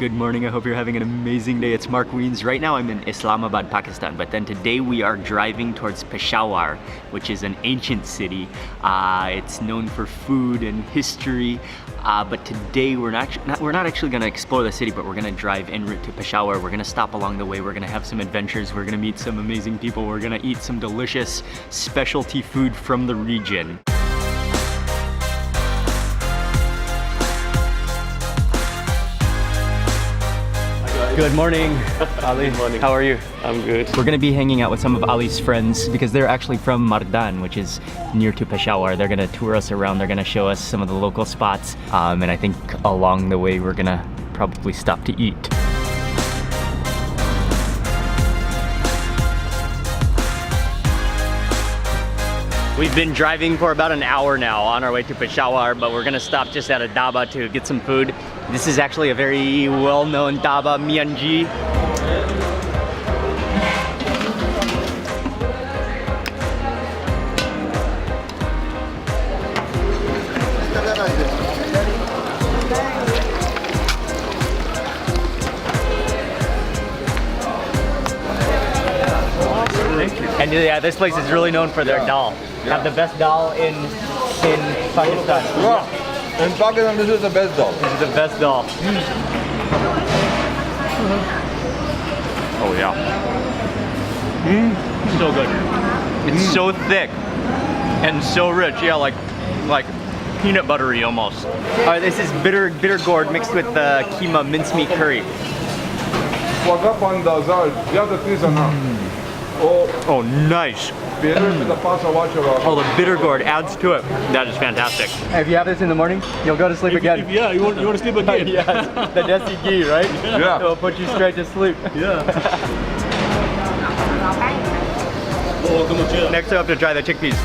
good morning. I hope you're having an amazing day. It's Mark Weens. Right now I'm in Islamabad, Pakistan, but then today we are driving towards Peshawar, which is an ancient city. It's known for food and history, but today we're not actually gonna explore the city, but we're gonna drive en route to Peshawar. We're gonna stop along the way. We're gonna have some adventures. We're gonna meet some amazing people. We're gonna eat some delicious specialty food from the region. Good morning, Ali. Good morning. How are you? I'm good. We're gonna be hanging out with some of Ali's friends because they're actually from Mardan, which is near to Peshawar. They're gonna tour us around. They're gonna show us some of the local spots. And I think along the way, we're gonna probably stop to eat. We've been driving for about an hour now on our way to Peshawar, but we're gonna stop just at a dhaba to get some food. This is actually a very well-known dhaba, Mianji. And yeah, this place is really known for their dal. Have the best dal in Pakistan. Yeah. In Pakistan, this is the best dal. This is the best dal. Oh yeah. So good. It's so thick and so rich. Yeah, like peanut buttery almost. This is bitter gourd mixed with the keema mincemeat curry. Oh, nice. Oh, the bitter gourd adds to it. That is fantastic. If you have this in the morning, you'll go to sleep again. Yeah, you want to sleep again? Yes, the desi ghee, right? Yeah. It'll put you straight to sleep. Yeah. Next I have to try the chickpeas.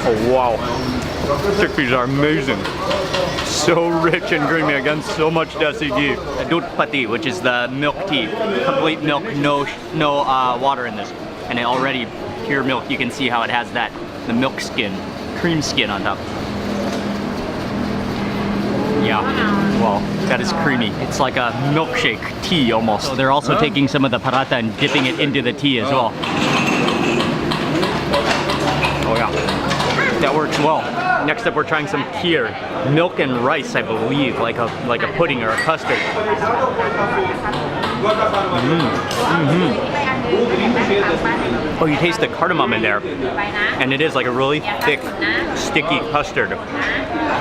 Oh wow. Chickpeas are amazing. So rich and creamy. Again, so much desi ghee. Dud pati, which is the milk tea. Complete milk, no water in this. And already pure milk, you can see how it has the milk skin, cream skin on top. Yeah, well, that is creamy. It's like a milkshake tea almost. So they're also taking some of the paratha and dipping it into the tea as well. Oh yeah, that works well. Next up, we're trying some kheer, milk and rice, I believe, like a pudding or a custard. Oh, you taste the cardamom in there, and it is like a really thick, sticky custard.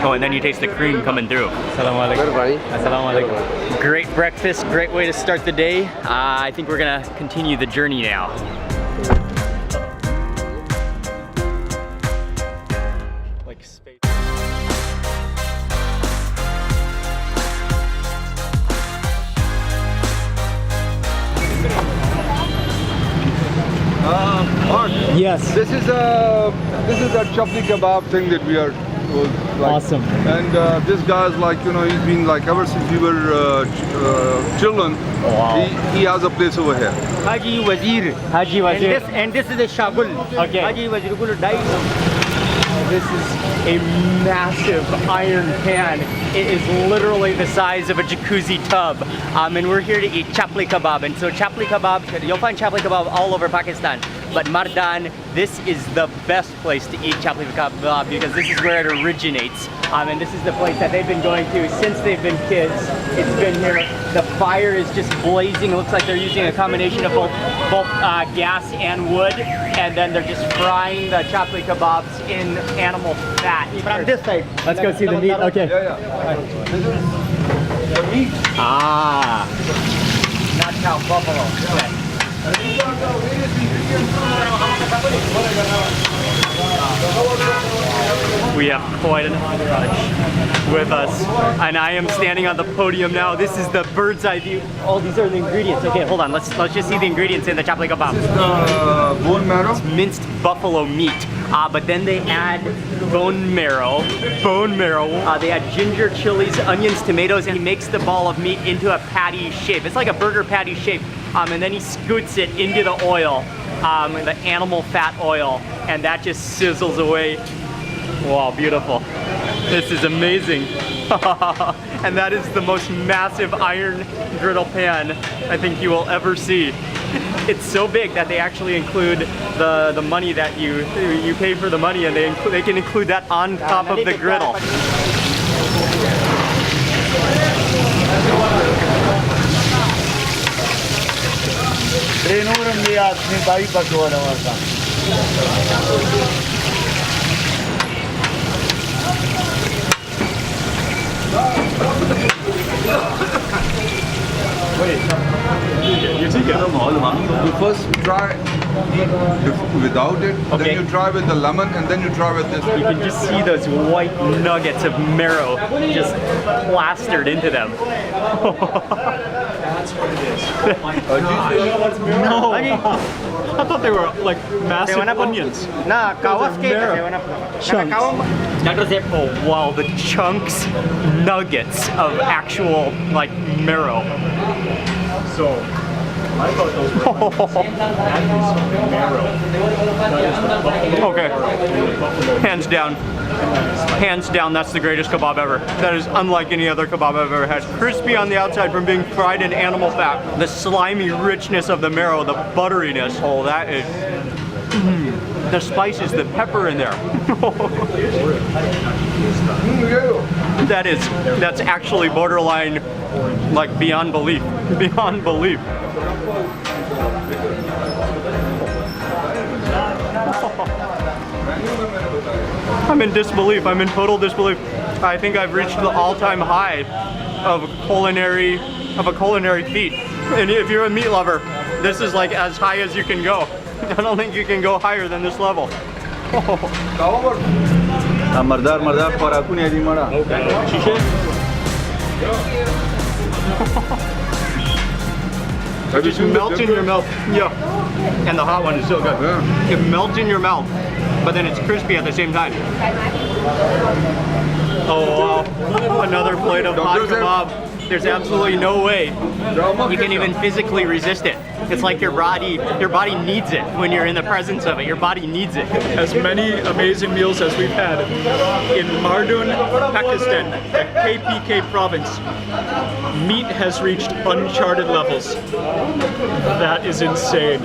Oh, and then you taste the cream coming through. Assalamualaikum. Great breakfast, great way to start the day. I think we're gonna continue the journey now. Mark, Yes. this is a chapli kebab thing that we are like. Awesome. And this guy's like, you know, he's been like ever since we were children. Wow. He has a place over here. Haji Wazir. Haji Wazir. And this is a Shagul. Okay. Haji Wazir Gul died. This is a massive iron pan. It is literally the size of a jacuzzi tub. And we're here to eat chapli kebab. And so chapli kebab, you'll find chapli kebab all over Pakistan. But Mardan, this is the best place to eat chapli kebab because this is where it originates. And this is the place that they've been going to since they've been kids. It's been here. The fire is just blazing. It looks like they're using a combination of both gas and wood. And then they're just frying the chapli kebabs in animal fat. From this side. Let's go see the meat. Okay. Yeah. This is the meat. Ah. Not cow, buffalo. Okay. We have quite an entourage with us, and I am standing on the podium now. This is the bird's eye view. Oh, these are the ingredients. Okay, hold on. Let's just see the ingredients in the chapli kebab. This is the bone marrow. It's minced buffalo meat, but then they add bone marrow. They add ginger, chilies, onions, tomatoes, and he makes the ball of meat into a patty shape. It's like a burger patty shape, and then he scoots it into the oil, the animal fat oil, and that just sizzles away. Wow, beautiful. This is amazing. And that is the most massive iron griddle pan I think you will ever see. It's so big that they actually include the money that you pay for the money, and they can include that on top of the griddle. You first try without it, Okay. then you try with the lemon, and then you try with this. You can just see those white nuggets of marrow just plastered into them. No. I thought they were like massive onions. Nah, kawas ke Chunks. Oh wow, the chunks, nuggets of actual like marrow. So, I thought those were Okay, hands down, that's the greatest kebab ever. That is unlike any other kebab I've ever had. Crispy on the outside from being fried in animal fat. The slimy richness of the marrow, the butteriness. Oh, that is, the spices, the pepper in there. That's actually borderline, like beyond belief, beyond belief. I'm in disbelief. I'm in total disbelief. I think I've reached the all-time high of a culinary feat. And if you're a meat lover, this is like as high as you can go. I don't think you can go higher than this level. It just melts in your mouth. Yeah. And the hot one is so good. Yeah. It melts in your mouth, but then it's crispy at the same time. Oh wow. Another plate of hot kebab. There's absolutely no way you can even physically resist it. It's like your body needs it when you're in the presence of it. Your body needs it. as many amazing meals as we've had in Mardan, Pakistan, the KPK province. Meat has reached uncharted levels. That is insane.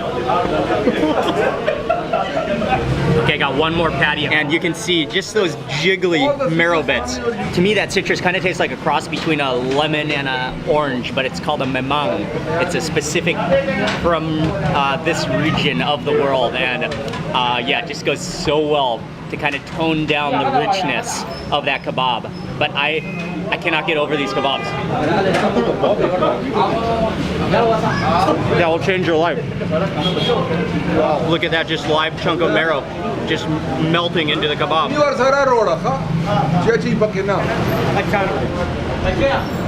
Okay, I got one more patty, and you can see just those jiggly marrow bits. To me, that citrus kind of tastes like a cross between a lemon and an orange, but it's called a memang. It's a specific from this region of the world, and yeah, it just goes so well to kind of tone down the richness of that kebab. But I cannot get over these kebabs. That will change your life. Look at that, just live chunk of marrow just melting into the kebab.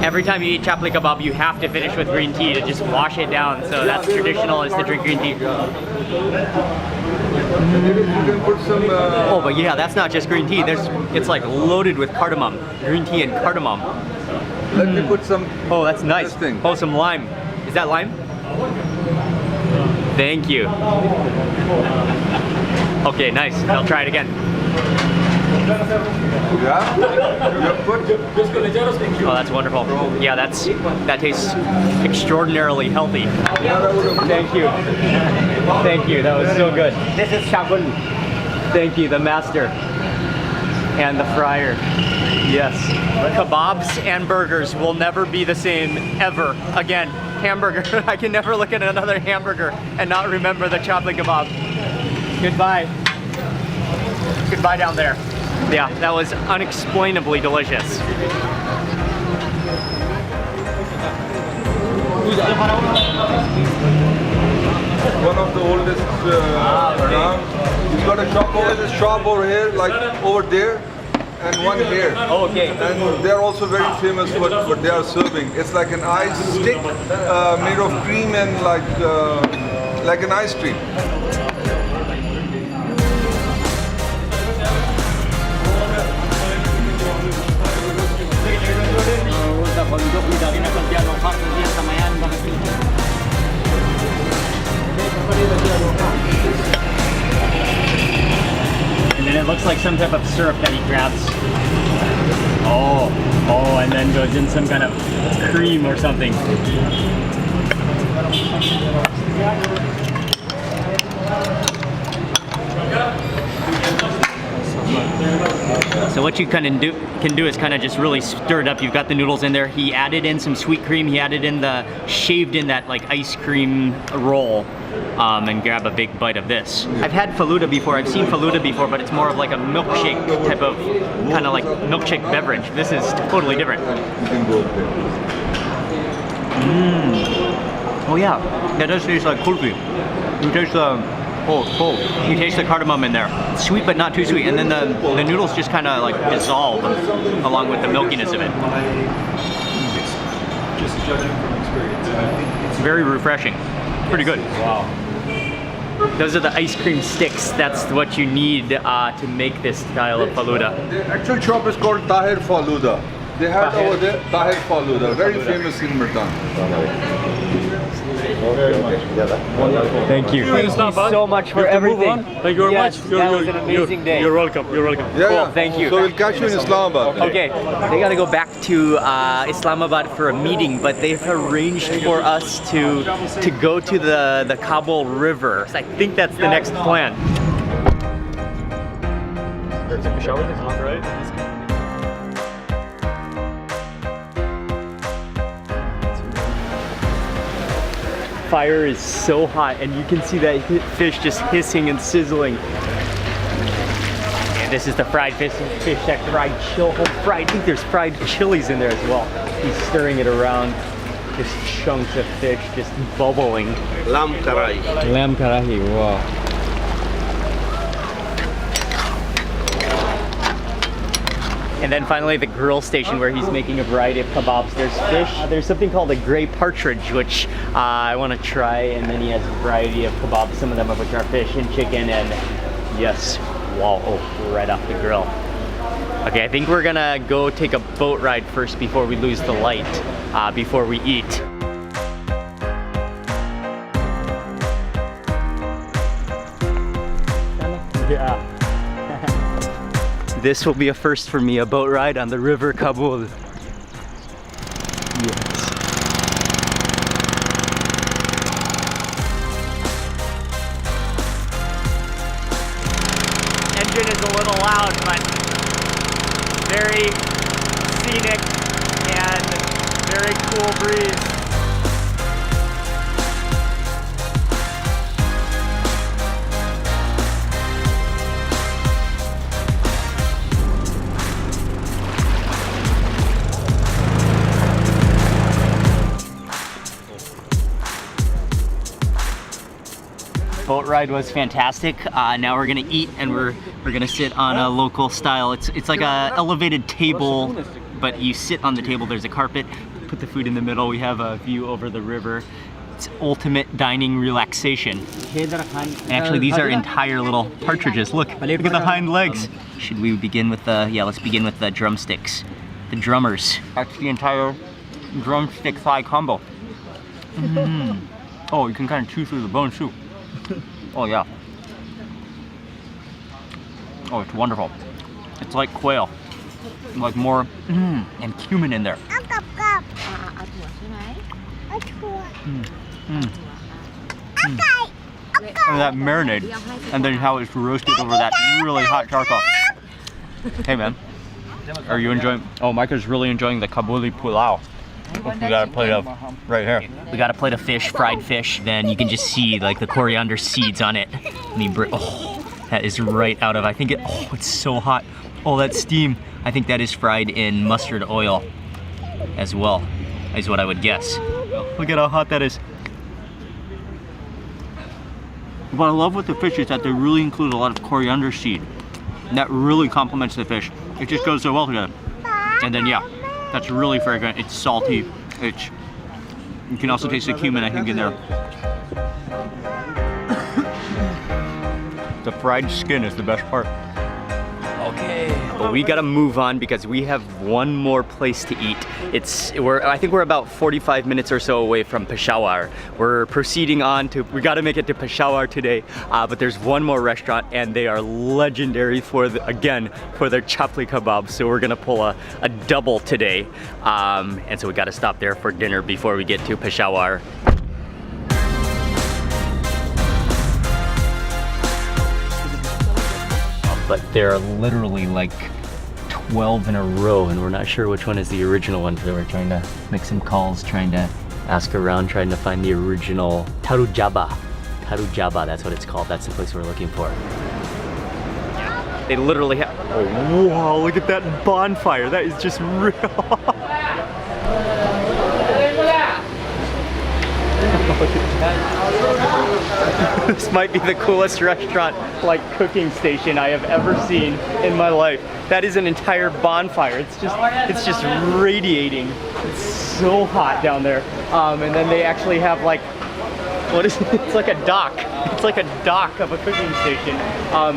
Every time you eat chapli kebab, you have to finish with green tea to just wash it down. So that's traditional, is to drink green tea. You can put some. Oh, but yeah, that's not just green tea. It's like loaded with cardamom, green tea and cardamom. Let me put some. Oh, that's nice. This thing. Oh, some lime. Is that lime? Thank you. Okay, nice. I'll try it again. Yeah. You put. Oh, that's wonderful. Yeah, that tastes extraordinarily healthy. Thank you. Thank you. That was so good. This is shagul. Thank you, the master. And the fryer. Yes. Kebabs and burgers will never be the same ever again. Hamburger. I can never look at another hamburger and not remember the chapli kebab. Goodbye. Goodbye down there. Yeah, that was unexplainably delicious. One of the oldest around. You've got a shop over this shop over here, like over there, and one here. Oh, okay. And they're also very famous for what they are serving. It's like an ice stick made of cream and like an ice cream. And then it looks like some type of syrup that he grabs. and then goes in some kind of cream or something. So what you kind of can do is kind of just really stir it up. You've got the noodles in there. He added in some sweet cream. He added in shaved in that like ice cream roll, and grab a big bite of this. I've had faluda before. I've seen faluda before, but it's more of like a milkshake type of, kind of like milkshake beverage. This is totally different. Oh yeah, that does taste like kulfi. You taste the You taste the cardamom in there. It's sweet but not too sweet, and then the noodles just kind of like dissolve along with the milkiness of it. Just judging from experience. It's very refreshing. Pretty good. Wow. Those are the ice cream sticks. That's what you need to make this style of faluda. The actual shop is called Tahir Faluda. They have over there Tahir Faluda, very famous in Mardan. Thank you. Thank you so much for everything. Thank you very much. That was an amazing day. You're welcome. You're welcome. Yeah, Cool, thank you. So we'll catch you in Islamabad. Okay, they gotta go back to Islamabad for a meeting, but they've arranged for us to go to the Kabul River. So I think that's the next plan. Shall we? Right. Fire is so hot, and you can see that fish just hissing and sizzling. And this is the fried fish that fried I think there's fried chilies in there as well. He's stirring it around. Just chunks of fish just bubbling. Lamb karahi. Lamb karahi, wow. And then finally the grill station where he's making a variety of kebabs. There's fish, there's something called a gray partridge, which I want to try, and then he has a variety of kebabs, some of them of which are fish and chicken, and yes, wow, oh, right off the grill. Okay, I think we're gonna go take a boat ride first before we lose the light, before we eat. Yeah. This will be a first for me, a boat ride on the River Kabul. Yes. Engine is a little loud, but very scenic and very cool breeze. Boat ride was fantastic. Now we're gonna eat, and we're gonna sit on a local style. It's like a elevated table, but you sit on the table. There's a carpet. Put the food in the middle. We have a view over the river. It's ultimate dining relaxation. And actually, these are entire little partridges. Look at the hind legs. Should we begin with the? Yeah, let's begin with the drumsticks. The drummers. That's the entire drumstick thigh combo. Oh, you can kind of chew through the bones too. Oh yeah. Oh, it's wonderful. It's like quail. Like more and cumin in there. And that marinade, and then how it's roasted over that really hot charcoal. Hey man, are you enjoying? Oh, Micah's really enjoying the Kabuli pulao. We got a plate of, right here. We got a plate of fish, fried fish. Then you can just see like the coriander seeds on it. Oh, that is right out of, I think it's so hot. Oh, that steam. I think that is fried in mustard oil as well, is what I would guess. Look at how hot that is. What I love with the fish is that they really include a lot of coriander seed. That really complements the fish. It just goes so well together. And then yeah. That's really fragrant. It's salty. You can also taste the cumin, I think, in there. The fried skin is the best part. Okay, but we gotta move on because we have one more place to eat. I think we're about 45 minutes or so away from Peshawar. We're proceeding on to, we gotta make it to Peshawar today, but there's one more restaurant and they are legendary for, again, for their chapli kebab. So we're gonna pull a double today. And so we gotta stop there for dinner before we get to Peshawar. But there are literally like 12 in a row and we're not sure which one is the original one. So we're trying to make some calls, trying to ask around, trying to find the original Taru Jaba. Taru Jaba, that's what it's called. That's the place we're looking for. They literally have, oh wow, look at that bonfire. That is just real. This might be the coolest restaurant, like cooking station I have ever seen in my life. That is an entire bonfire. It's just radiating. It's so hot down there. And then they actually have like, what is it? It's like a dock. It's like a dock of a cooking station.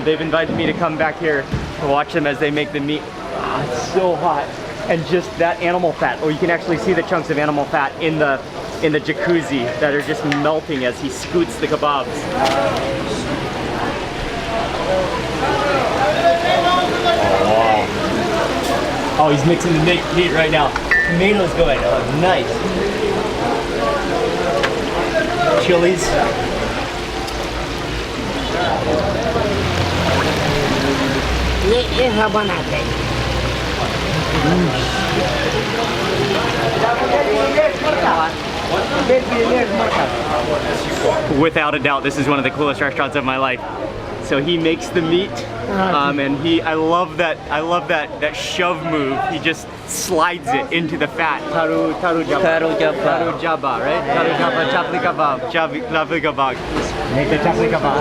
They've invited me to come back here to watch them as they make the meat. It's so hot. And just that animal fat, or you can actually see the chunks of animal fat in the jacuzzi that are just melting as he scoots the kebabs. Oh, wow. Oh, he's mixing the meat right now. Tomatoes going. Oh, nice. Chilies. Without a doubt, this is one of the coolest restaurants of my life. So he makes the meat, and I love that shove move. He just slides it into the fat. Taru jaba. Taru jaba, right? Taru jaba, chapli kebab. Chapli kebab. Make the chapli kebab.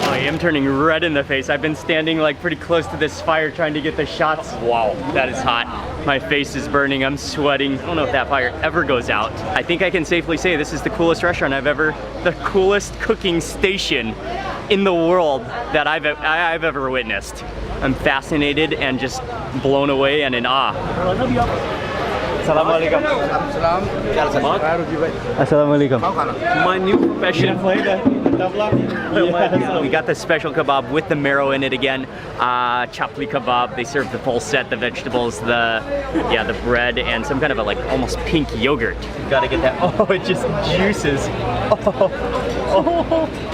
I am turning red in the face. I've been standing like pretty close to this fire trying to get the shots. Wow, that is hot. My face is burning, I'm sweating. I don't know if that fire ever goes out. I think I can safely say this is the coolest restaurant the coolest cooking station in the world that I've ever witnessed. I'm fascinated and just blown away and in awe. Assalamualaikum. Assalamualaikum. My new passion. Yes. We got the special kebab with the marrow in it again. Chapli kebab. They serve the full set, the vegetables, the bread, and some kind of a like almost pink yogurt. You gotta get that. Oh, it just juices.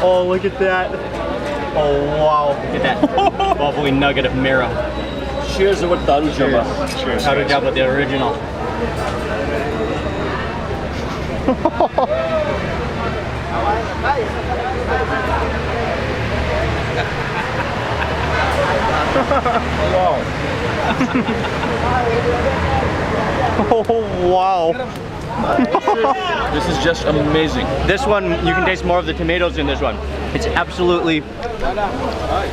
Oh, look at that. Oh wow, look at that bubbly nugget of marrow. Cheers with Taru Jaba. Cheers. Taru Jaba, the original. Wow. Oh wow. This is just amazing. This one, you can taste more of the tomatoes in this one. It's absolutely...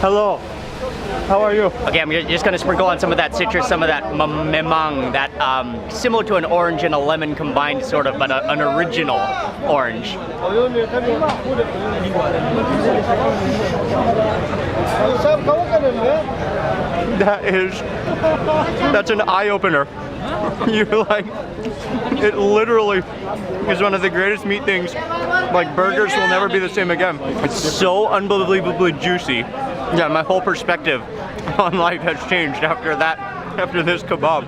Hello. How are you? Okay, I'm just gonna sprinkle on some of that citrus, some of that memang, that similar to an orange and a lemon combined sort of, but an original orange. That's an eye-opener. You're like, it literally is one of the greatest meat things. Like burgers will never be the same again. It's so unbelievably juicy. Yeah, my whole perspective on life has changed after this kebab.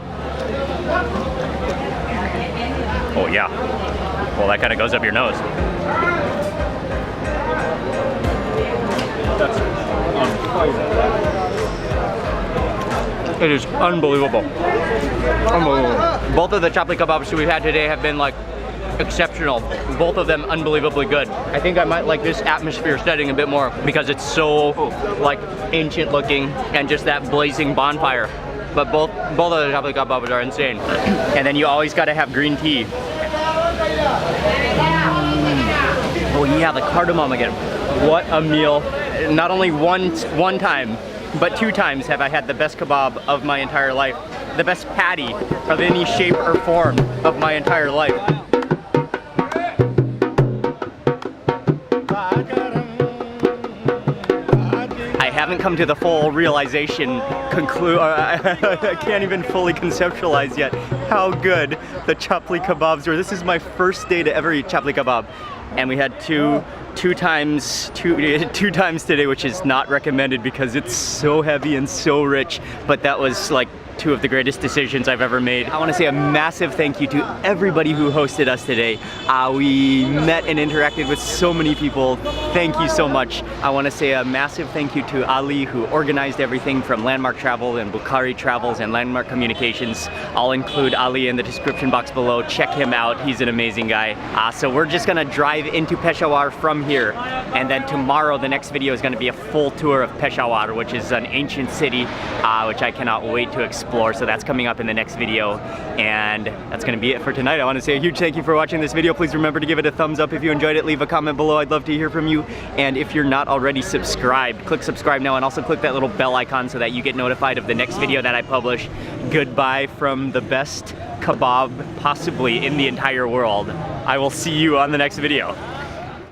Oh yeah. Well, that kind of goes up your nose. That's it is unbelievable. Unbelievable. Both of the chapli kebabs we've had today have been like exceptional. Both of them unbelievably good. I think I might like this atmosphere setting a bit more because it's so like ancient looking and just that blazing bonfire. But both of the chapli kebabs are insane. And then you always got to have green tea. Oh yeah, the cardamom again. What a meal. Not only one time, but 2 times have I had the best kebab of my entire life. The best patty of any shape or form of my entire life. I haven't come to the full realization, I can't even fully conceptualize yet how good the chapli kebabs were. This is my first day to ever eat chapli kebab, and we had two times today, which is not recommended because it's so heavy and so rich, but that was like 2 of the greatest decisions I've ever made. I want to say a massive thank you to everybody who hosted us today. We met and interacted with so many people. Thank you so much. I want to say a massive thank you to Ali, who organized everything from Landmark Travel and Bukhari Travels and Landmark Communications. I'll include Ali in the description box below. Check him out. He's an amazing guy. So we're just gonna drive into Peshawar from here, and then tomorrow the next video is gonna be a full tour of Peshawar, which is an ancient city, which I cannot wait to explore. So that's coming up in the next video, and that's gonna be it for tonight. I want to say a huge thank you for watching this video. Please remember to give it a thumbs up if you enjoyed it. Leave a comment below. I'd love to hear from you. And if you're not already subscribed, click subscribe now, and also click that little bell icon so that you get notified of the next video that I publish. Goodbye from the best kebab possibly in the entire world. I will see you on the next video.